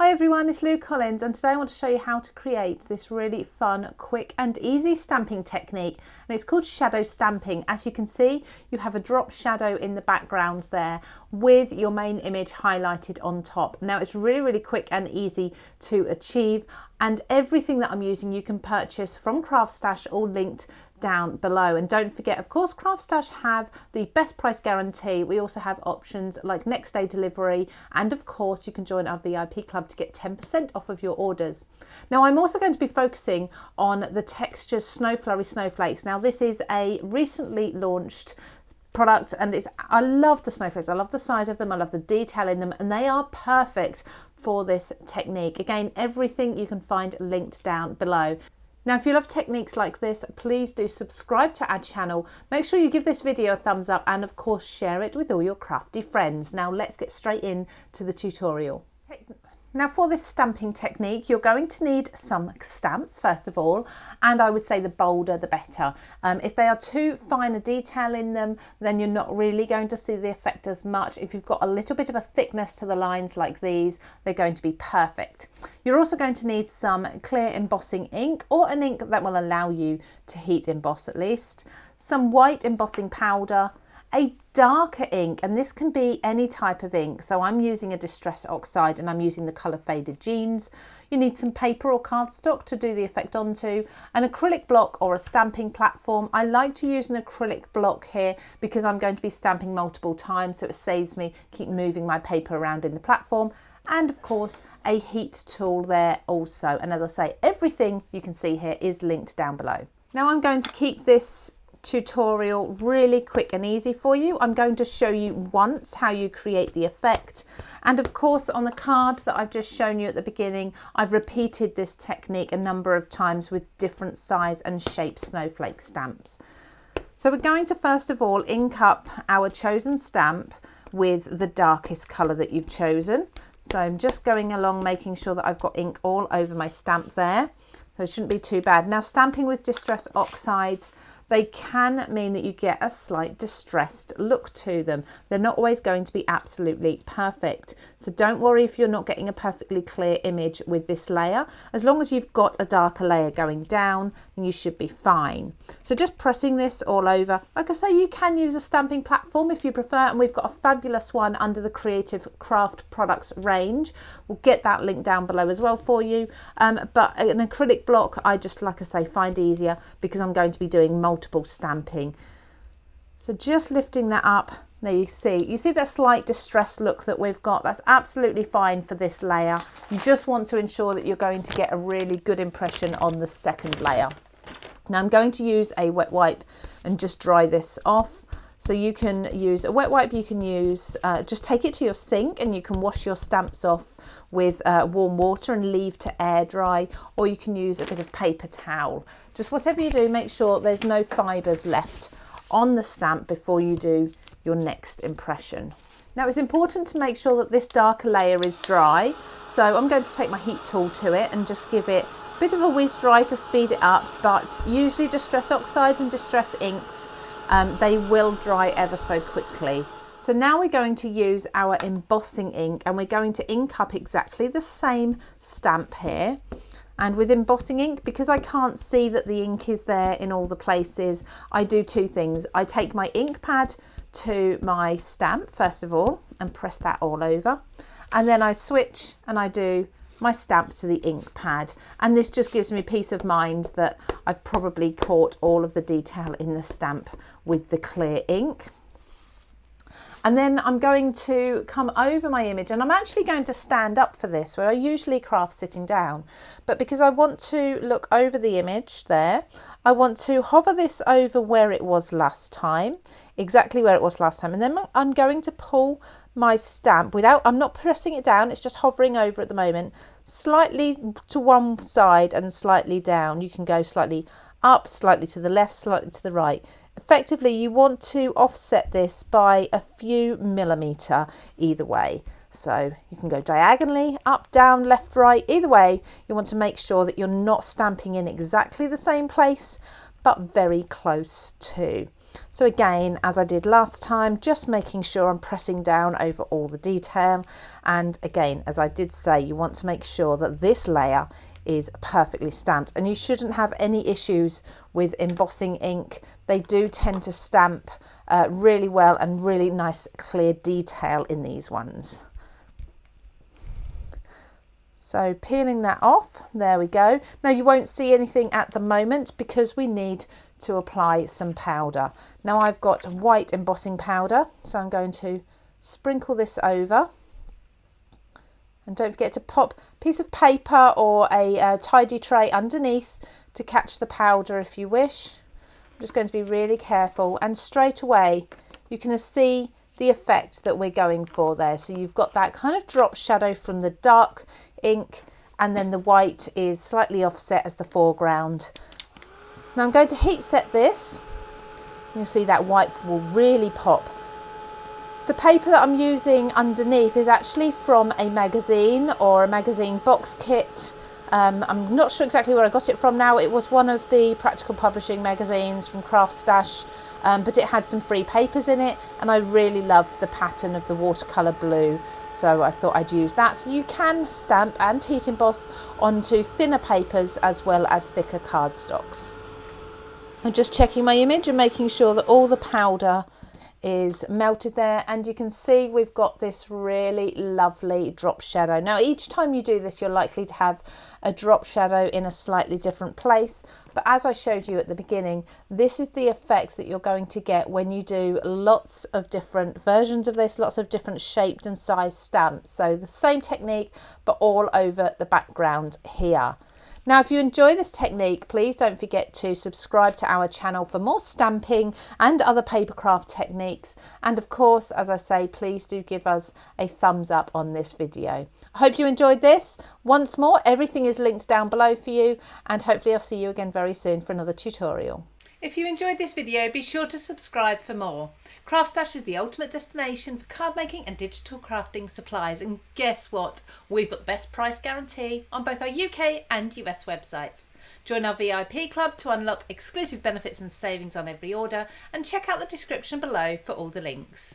Hi everyone, it's Lou Collins and today I want to show you how to create this really fun, quick and easy stamping technique, and it's called shadow stamping. As you can see, you have a drop shadow in the background there with your main image highlighted on top. Now it's really quick and easy to achieve, and everything that I'm using you can purchase from CraftStash, all linked down below. And don't forget, of course, CraftStash have the best price guarantee. We also have options like next day delivery, and of course you can join our VIP club to get 10% off of your orders. Now I'm also going to be focusing on the textures Snow Flurry Snowflakes. Now this is a recently launched product, and I love the snowflakes. I love the size of them, I love the detail in them, and they are perfect for this technique. Again, everything you can find linked down below. Now, if you love techniques like this, please do subscribe to our channel. Make sure you give this video a thumbs up and of course share it with all your crafty friends. Now let's get straight into the tutorial. Now for this stamping technique, you're going to need some stamps first of all, and I would say the bolder the better. If they are too fine a detail in them, then you're not really going to see the effect as much. If you've got a little bit of a thickness to the lines like these, they're going to be perfect. You're also going to need some clear embossing ink, or an ink that will allow you to heat emboss at least, some white embossing powder, a darker ink, and this can be any type of ink. So I'm using a distress oxide and I'm using the colour Faded Jeans. You need some paper or cardstock to do the effect onto, an acrylic block or a stamping platform. I like to use an acrylic block here because I'm going to be stamping multiple times, so it saves me keep moving my paper around in the platform. And of course a heat tool there also. And as I say, everything you can see here is linked down below. Now I'm going to keep this tutorial really quick and easy for you. I'm going to show you once how you create the effect, and of course on the card that I've just shown you at the beginning, I've repeated this technique a number of times with different size and shape snowflake stamps. So we're going to first of all ink up our chosen stamp with the darkest colour that you've chosen. So I'm just going along making sure that I've got ink all over my stamp there, so it shouldn't be too bad. Now stamping with distress oxides, they can mean that you get a slight distressed look to them. They're not always going to be absolutely perfect. So don't worry if you're not getting a perfectly clear image with this layer. As long as you've got a darker layer going down, then you should be fine. So just pressing this all over. Like I say, you can use a stamping platform if you prefer, and we've got a fabulous one under the Creative Craft products range. We'll get that link down below as well for you. But an acrylic block, I just, like I say, find easier because I'm going to be doing multiple stamping. So just lifting that up, there you see that slight distressed look that we've got. That's absolutely fine for this layer. You just want to ensure that you're going to get a really good impression on the second layer. Now I'm going to use a wet wipe and just dry this off. So you can use a wet wipe, you can use, just take it to your sink and you can wash your stamps off with warm water and leave to air dry, or you can use a bit of paper towel. Just whatever you do, make sure there's no fibres left on the stamp before you do your next impression. Now it's important to make sure that this darker layer is dry, so I'm going to take my heat tool to it and just give it a bit of a whiz dry to speed it up, but usually distress oxides and distress inks, they will dry ever so quickly. So now we're going to use our embossing ink, and we're going to ink up exactly the same stamp here. And with embossing ink, because I can't see that the ink is there in all the places, I do two things. I take my ink pad to my stamp first of all and press that all over, and then I switch and I do my stamp to the ink pad, and this just gives me peace of mind that I've probably caught all of the detail in the stamp with the clear ink. And then I'm going to come over my image, and I'm actually going to stand up for this, where I usually craft sitting down. But because I want to look over the image there, I want to hover this over where it was last time, exactly where it was last time. And then I'm going to pull my stamp without, I'm not pressing it down, it's just hovering over at the moment, slightly to one side and slightly down. You can go slightly up, slightly to the left, slightly to the right. Effectively, you want to offset this by a few millimetre either way. So you can go diagonally, up, down, left, right, either way. You want to make sure that you're not stamping in exactly the same place, but very close to. So again, as I did last time, just making sure I'm pressing down over all the detail. And again, as I did say, you want to make sure that this layer is perfectly stamped, and you shouldn't have any issues with embossing ink. They do tend to stamp really well, and really nice clear detail in these ones. So peeling that off, there we go. Now you won't see anything at the moment because we need to apply some powder. Now I've got white embossing powder, so I'm going to sprinkle this over. And don't forget to pop a piece of paper or a tidy tray underneath to catch the powder if you wish. I'm just going to be really careful, and straight away you can see the effect that we're going for there. So you've got that kind of drop shadow from the dark ink, and then the white is slightly offset as the foreground. Now I'm going to heat set this. You'll see that white will really pop. The paper that I'm using underneath is actually from a magazine or a magazine box kit. I'm not sure exactly where I got it from now. It was one of the practical publishing magazines from CraftStash, but it had some free papers in it, and I really loved the pattern of the watercolour blue, so I thought I'd use that. So you can stamp and heat emboss onto thinner papers as well as thicker cardstocks. I'm just checking my image and making sure that all the powder is melted there, and you can see we've got this really lovely drop shadow. Now each time you do this, you're likely to have a drop shadow in a slightly different place, but as I showed you at the beginning, this is the effect that you're going to get when you do lots of different versions of this, lots of different shaped and sized stamps. So the same technique but all over the background here. Now, if you enjoy this technique, please don't forget to subscribe to our channel for more stamping and other papercraft techniques. And of course, as I say, please do give us a thumbs up on this video. I hope you enjoyed this. Once more, everything is linked down below for you, and hopefully I'll see you again very soon for another tutorial. If you enjoyed this video, be sure to subscribe for more. CraftStash is the ultimate destination for card making and digital crafting supplies. And guess what? We've got the best price guarantee on both our UK and US websites. Join our VIP club to unlock exclusive benefits and savings on every order, and check out the description below for all the links.